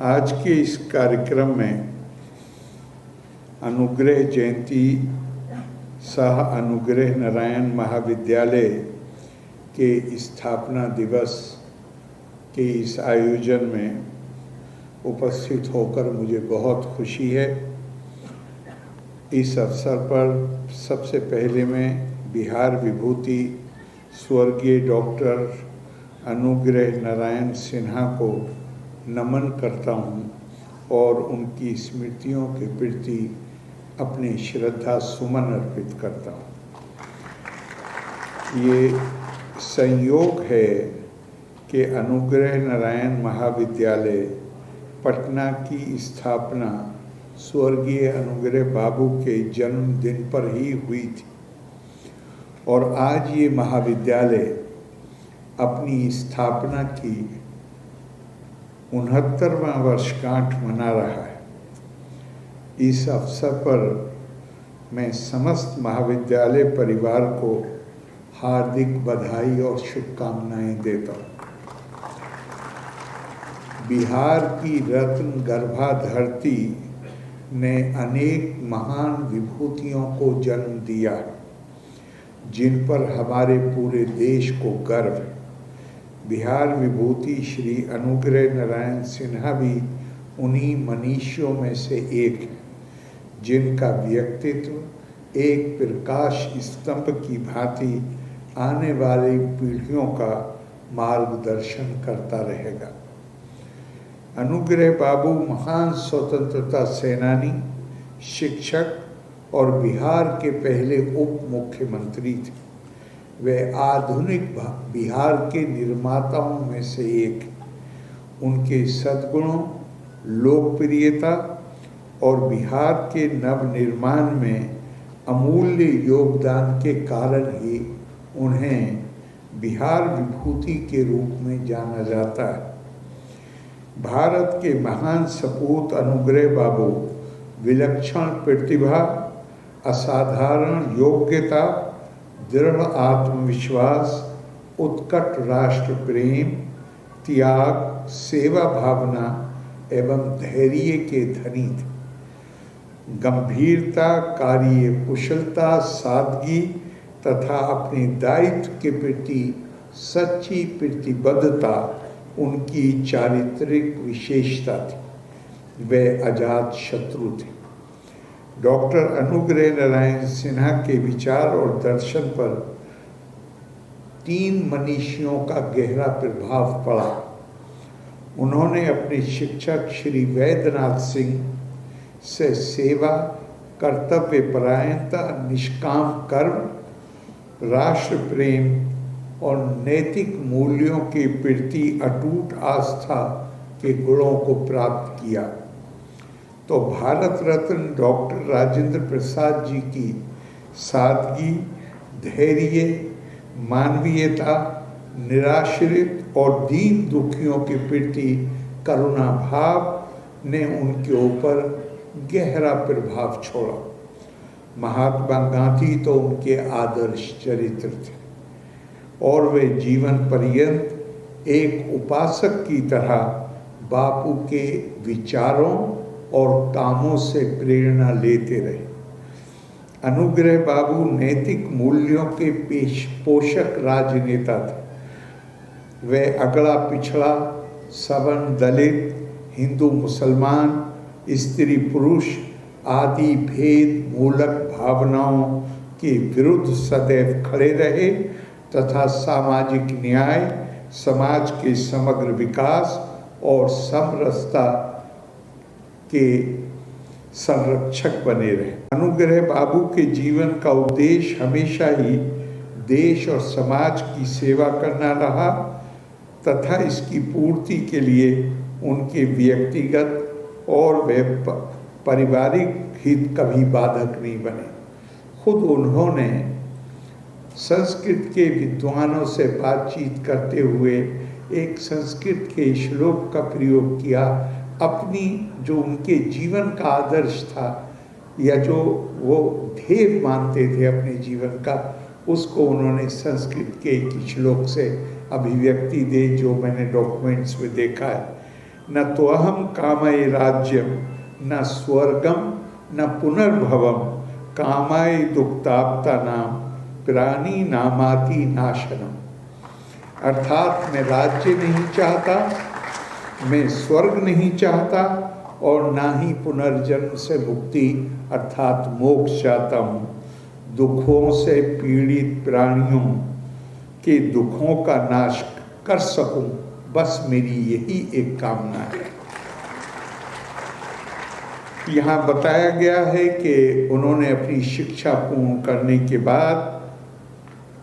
आज के इस कार्यक्रम में अनुग्रह जयंती सह अनुग्रह नारायण महाविद्यालय के स्थापना दिवस के इस आयोजन में उपस्थित होकर मुझे बहुत खुशी है। इस अवसर पर सबसे पहले मैं बिहार विभूति स्वर्गीय डॉक्टर अनुग्रह नारायण सिन्हा को नमन करता हूं और उनकी स्मृतियों के प्रति अपनी श्रद्धा सुमन अर्पित करता हूं। ये संयोग है कि अनुग्रह नारायण महाविद्यालय पटना की स्थापना स्वर्गीय अनुग्रह बाबू के जन्मदिन पर ही हुई थी और आज ये महाविद्यालय अपनी स्थापना की 69वां वर्षगांठ मना रहा है। इस अवसर पर मैं समस्त महाविद्यालय परिवार को हार्दिक बधाई और शुभकामनाएं देता हूँ। बिहार की रत्न गर्भा धरती ने अनेक महान विभूतियों को जन्म दिया, जिन पर हमारे पूरे देश को गर्व है। बिहार विभूति श्री अनुग्रह नारायण सिन्हा भी उन्हीं मनीषियों में से एक है, जिनका व्यक्तित्व एक प्रकाश स्तंभ की भांति आने वाली पीढ़ियों का मार्गदर्शन करता रहेगा। अनुग्रह बाबू महान स्वतंत्रता सेनानी, शिक्षक और बिहार के पहले उप मुख्यमंत्री थे। वे आधुनिक बिहार के निर्माताओं में से एक। उनके सद्गुणों, लोकप्रियता और बिहार के नवनिर्माण में अमूल्य योगदान के कारण ही उन्हें बिहार विभूति के रूप में जाना जाता है। भारत के महान सपूत अनुग्रह बाबू विलक्षण प्रतिभा, असाधारण योग्यता, दृढ़ आत्मविश्वास, उत्कट राष्ट्र प्रेम, त्याग, सेवा भावना एवं धैर्य के धनी थे। गंभीरता, कार्य कुशलता, सादगी तथा अपने दायित्व के प्रति सच्ची प्रतिबद्धता उनकी चारित्रिक विशेषता थी। वे अजात शत्रु थे। डॉक्टर अनुग्रह नारायण सिन्हा के विचार और दर्शन पर 3 मनीषियों का गहरा प्रभाव पड़ा। उन्होंने अपने शिक्षक श्री वैद्यनाथ सिंह से सेवा, कर्तव्यपरायणता, निष्काम कर्म, राष्ट्र प्रेम और नैतिक मूल्यों के प्रति अटूट आस्था के गुणों को प्राप्त किया। तो भारत रत्न डॉक्टर राजेंद्र प्रसाद जी की सादगी, धैर्य, मानवीयता, निराश्रित और दीन दुखियों के प्रति करुणा भाव ने उनके ऊपर गहरा प्रभाव छोड़ा। महात्मा गांधी तो उनके आदर्श चरित्र थे और वे जीवन पर्यंत एक उपासक की तरह बापू के विचारों और कामों से प्रेरणा लेते रहे। अनुग्रह बाबू नैतिक मूल्यों के पोषक राजनेता थे। वे अगड़ा पिछड़ा, सवर्ण, दलित, हिंदू मुसलमान, स्त्री पुरुष आदि भेद मूलक भावनाओं के विरुद्ध सदैव खड़े रहे तथा सामाजिक न्याय, समाज के समग्र विकास और समरसता के संरक्षक बने रहे। अनुग्रह बाबू के जीवन का उद्देश्य हमेशा ही देश और समाज की सेवा करना रहा तथा इसकी पूर्ति के लिए उनके व्यक्तिगत और पारिवारिक हित कभी बाधक नहीं बने। खुद उन्होंने संस्कृत के विद्वानों से बातचीत करते हुए एक संस्कृत के श्लोक का प्रयोग किया। अपनी जो उनके जीवन का आदर्श था या जो वो ध्येय मानते थे अपने जीवन का, उसको उन्होंने संस्कृत के एक श्लोक से अभिव्यक्ति दे, जो मैंने डॉक्यूमेंट्स में देखा है। न त्वहं कामये राज्यम न स्वर्गम न पुनर्भवम कामाय दुक्ताप्ता नाम प्राणी नामाति नाशनम। अर्थात मैं राज्य नहीं चाहता, मैं स्वर्ग नहीं चाहता और ना ही पुनर्जन्म से मुक्ति अर्थात मोक्ष चाहता हूँ। दुखों से पीड़ित प्राणियों के दुखों का नाश कर सकूं, बस मेरी यही एक कामना है। यहाँ बताया गया है कि उन्होंने अपनी शिक्षा पूर्ण करने के बाद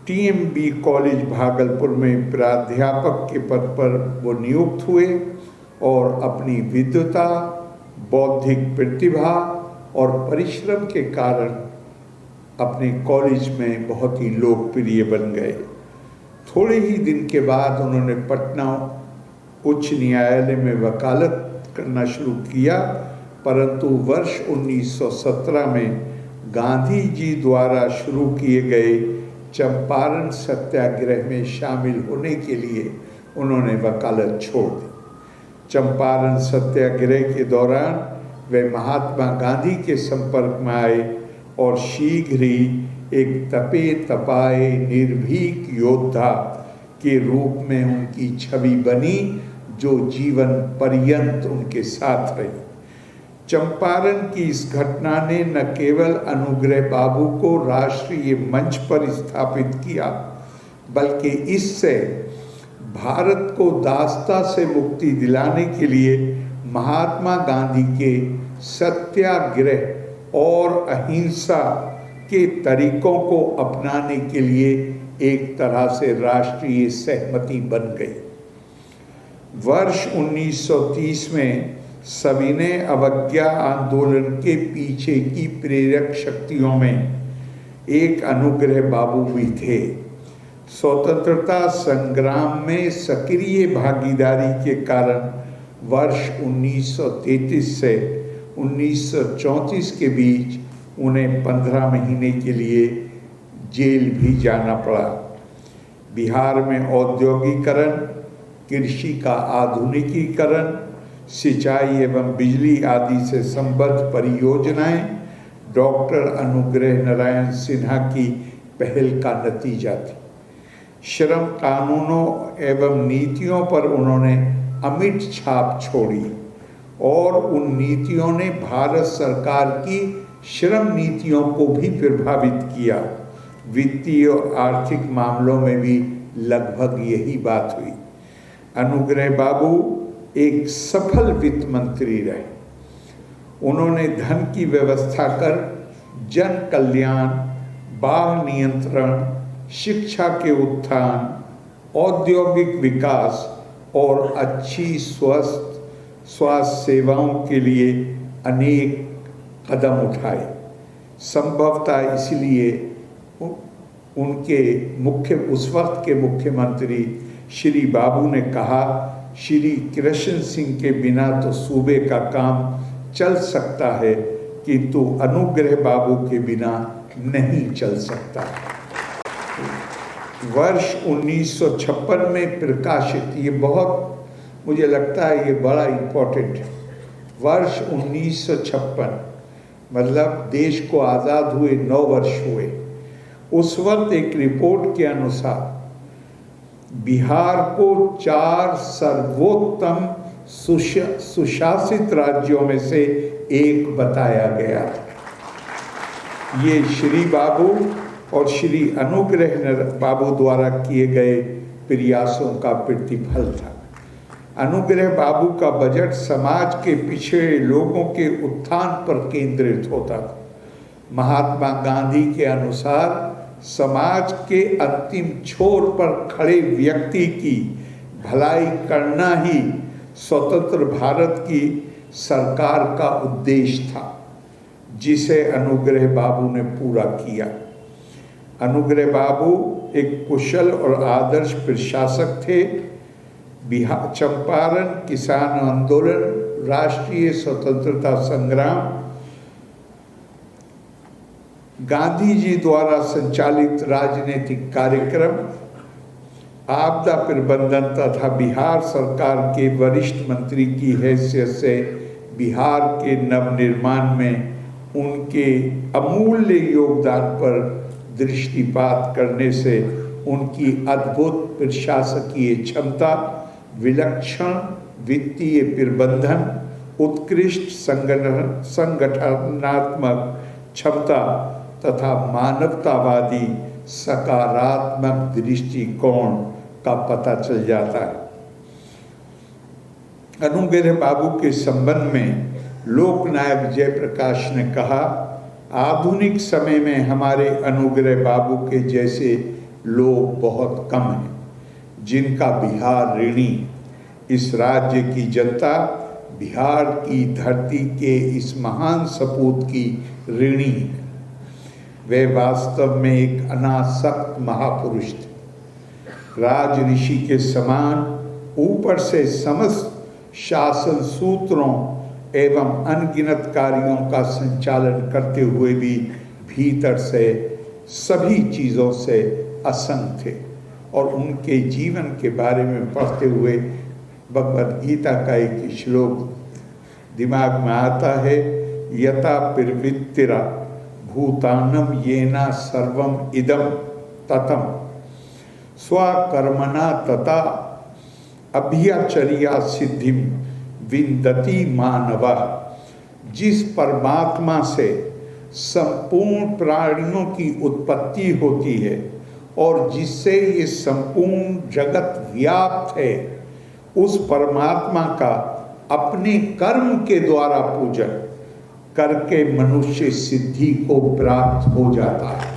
टीएमबी कॉलेज भागलपुर में प्राध्यापक के पद पर वो नियुक्त हुए और अपनी विद्वता, बौद्धिक प्रतिभा और परिश्रम के कारण अपने कॉलेज में बहुत ही लोकप्रिय बन गए। थोड़े ही दिन के बाद उन्होंने पटना उच्च न्यायालय में वकालत करना शुरू किया, परंतु वर्ष 1917 में गांधी जी द्वारा शुरू किए गए चंपारण सत्याग्रह में शामिल होने के लिए उन्होंने वकालत छोड़ दी। चंपारण सत्याग्रह के दौरान वे महात्मा गांधी के संपर्क में आए और शीघ्र ही एक तपे तपाए निर्भीक योद्धा के रूप में उनकी छवि बनी, जो जीवन पर्यंत उनके साथ रही। चंपारण की इस घटना ने न केवल अनुग्रह बाबू को राष्ट्रीय मंच पर स्थापित किया, बल्कि इससे भारत को दासता से मुक्ति दिलाने के लिए महात्मा गांधी के सत्याग्रह और अहिंसा के तरीकों को अपनाने के लिए एक तरह से राष्ट्रीय सहमति बन गई। वर्ष 1930 में सविनय अवज्ञा आंदोलन के पीछे की प्रेरक शक्तियों में एक अनुग्रह बाबू भी थे। स्वतंत्रता संग्राम में सक्रिय भागीदारी के कारण वर्ष 1933 से 1934 के बीच उन्हें 15 महीने के लिए जेल भी जाना पड़ा। बिहार में औद्योगिकरण, कृषि का आधुनिकीकरण, सिंचाई एवं बिजली आदि से संबद्ध परियोजनाएं डॉक्टर अनुग्रह नारायण सिन्हा की पहल का नतीजा थी। श्रम कानूनों एवं नीतियों पर उन्होंने अमिट छाप छोड़ी और उन नीतियों ने भारत सरकार की श्रम नीतियों को भी प्रभावित किया। वित्तीय और आर्थिक मामलों में भी लगभग यही बात हुई। अनुग्रह बाबू एक सफल वित्त मंत्री रहे। उन्होंने धन की व्यवस्था कर जन कल्याण, बाढ़ नियंत्रण, शिक्षा के उत्थान, औद्योगिक विकास और अच्छी स्वास्थ्य सेवाओं के लिए अनेक कदम उठाए। संभवतः इसलिए उनके उस वक्त के मुख्यमंत्री श्री बाबू ने कहा, श्री कृष्ण सिंह के बिना तो सूबे का काम चल सकता है, किंतु अनुग्रह बाबू के बिना नहीं चल सकता। वर्ष 1956 में प्रकाशित, ये बहुत मुझे लगता है ये बड़ा इम्पोर्टेंट है। वर्ष 1956 मतलब देश को आज़ाद हुए 9 वर्ष हुए। उस वक्त एक रिपोर्ट के अनुसार बिहार को 4 सर्वोत्तम सुशासित राज्यों में से एक बताया गया था। ये श्री बाबू और श्री अनुग्रह बाबू द्वारा किए गए प्रयासों का प्रतिफल था। अनुग्रह बाबू का बजट समाज के पिछड़े लोगों के उत्थान पर केंद्रित होता था। महात्मा गांधी के अनुसार समाज के अंतिम छोर पर खड़े व्यक्ति की भलाई करना ही स्वतंत्र भारत की सरकार का उद्देश्य था, जिसे अनुग्रह बाबू ने पूरा किया। अनुग्रह बाबू एक कुशल और आदर्श प्रशासक थे। बिहार चंपारण किसान आंदोलन, राष्ट्रीय स्वतंत्रता संग्राम, गांधी जी द्वारा संचालित राजनीतिक कार्यक्रम, आपदा प्रबंधन तथा बिहार सरकार के वरिष्ठ मंत्री की हैसियत से बिहार के नवनिर्माण में उनके अमूल्य योगदान पर दृष्टिपात करने से उनकी अद्भुत प्रशासकीय क्षमता, विलक्षण वित्तीय प्रबंधन, उत्कृष्ट संगठनात्मक क्षमता तथा मानवतावादी सकारात्मक दृष्टिकोण का पता चल जाता है। अनुग्रह बाबू के संबंध में लोकनायक जयप्रकाश ने कहा, आधुनिक समय में हमारे अनुग्रह बाबू के जैसे लोग बहुत कम हैं जिनका बिहार ऋणी। इस राज्य की जनता बिहार की धरती के इस महान सपूत की ऋणी है। वे वास्तव में एक अनासक्त महापुरुष थे। राज ऋषि के समान ऊपर से समस्त शासन सूत्रों एवं अनगिनत कार्यों का संचालन करते हुए भी भीतर से सभी चीज़ों से असंग थे। और उनके जीवन के बारे में पढ़ते हुए भगवद गीता का एक श्लोक दिमाग में आता है, यथा प्रवृत्तिरा भूतानम येना सर्वम इदम ततम स्वकर्मणा तथा अभ्याचर्या सिद्धिम विन्दति मानवा। जिस परमात्मा से संपूर्ण प्राणियों की उत्पत्ति होती है और जिससे ये संपूर्ण जगत व्याप्त है, उस परमात्मा का अपने कर्म के द्वारा पूजन करके मनुष्य सिद्धि को प्राप्त हो जाता है।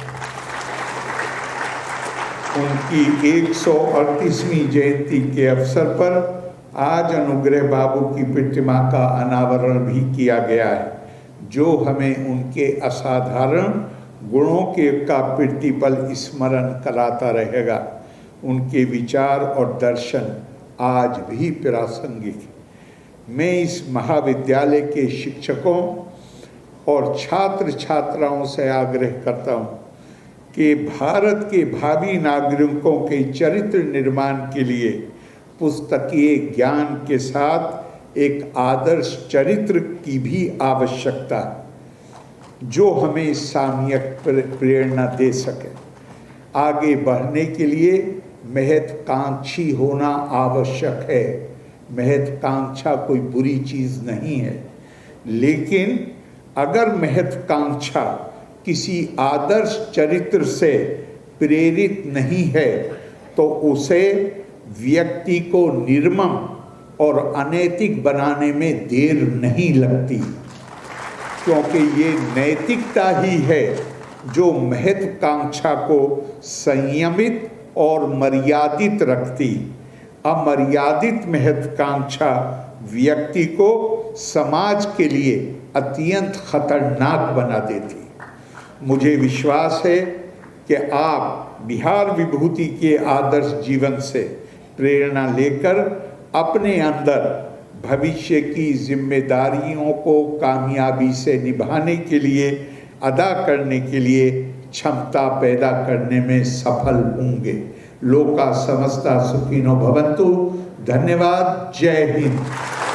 उनकी 138वीं जयंती के अवसर पर आज अनुग्रह बाबू की प्रतिमा का अनावरण भी किया गया है, जो हमें उनके असाधारण गुणों का प्रतिपल स्मरण कराता रहेगा। उनके विचार और दर्शन आज भी प्रासंगिक है। मैं इस महाविद्यालय के शिक्षकों और छात्र छात्राओं से आग्रह करता हूँ कि भारत के भावी नागरिकों के चरित्र निर्माण के लिए पुस्तकीय ज्ञान के साथ एक आदर्श चरित्र की भी आवश्यकता है, जो हमें सामयिक प्रेरणा दे सके। आगे बढ़ने के लिए महत्वाकांक्षी होना आवश्यक है। महत्वाकांक्षा कोई बुरी चीज़ नहीं है, लेकिन अगर महत्वाकांक्षा किसी आदर्श चरित्र से प्रेरित नहीं है तो उसे व्यक्ति को निर्मम और अनैतिक बनाने में देर नहीं लगती, क्योंकि ये नैतिकता ही है जो महत्वाकांक्षा को संयमित और मर्यादित रखती। अमर्यादित महत्वाकांक्षा व्यक्ति को समाज के लिए अत्यंत खतरनाक बना देती। मुझे विश्वास है कि आप बिहार विभूति के आदर्श जीवन से प्रेरणा लेकर अपने अंदर भविष्य की जिम्मेदारियों को कामयाबी से निभाने के लिए, अदा करने के लिए क्षमता पैदा करने में सफल होंगे। लोका समस्ता सुखिनो भवन्तु। धन्यवाद। जय हिंद।